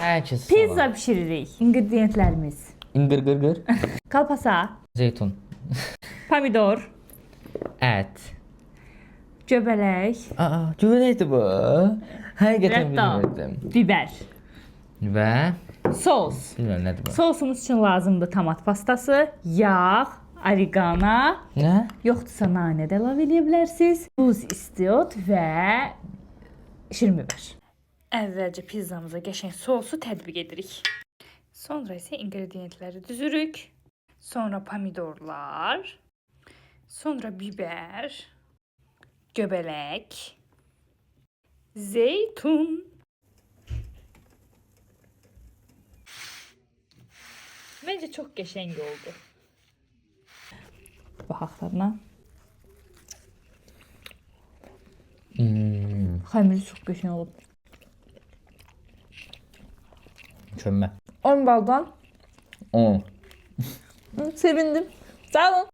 Herkes Pizza salam. pişiririk. İngredientlərimiz. İngır. Kalpasa, Zeytun. pomidor, Et. göbələk, Güvənəkdir bu. Həqiqətən Rətta. bilmirdim. biber, Və sos. bilmirəm nədir bu. Sosumuz üçün lazımdır tomat pastası, yağ, oregano, Nə? yoxdursa nanə də əlavə edə bilərsiniz. Buz istiot və şirin biber. Əvvəlcə pizzamıza qəşəng sosu tətbiq edirik. Sonra isə ingredientləri düzürük. Sonra pomidorlar, sonra biber, göbələk, zeytun. Məncə çox qəşəng oldu. Baxaq tadına. Xəmiri çox qəşəng olub. Çönmə. 10 baldan 10. sevindim. Sağ olun.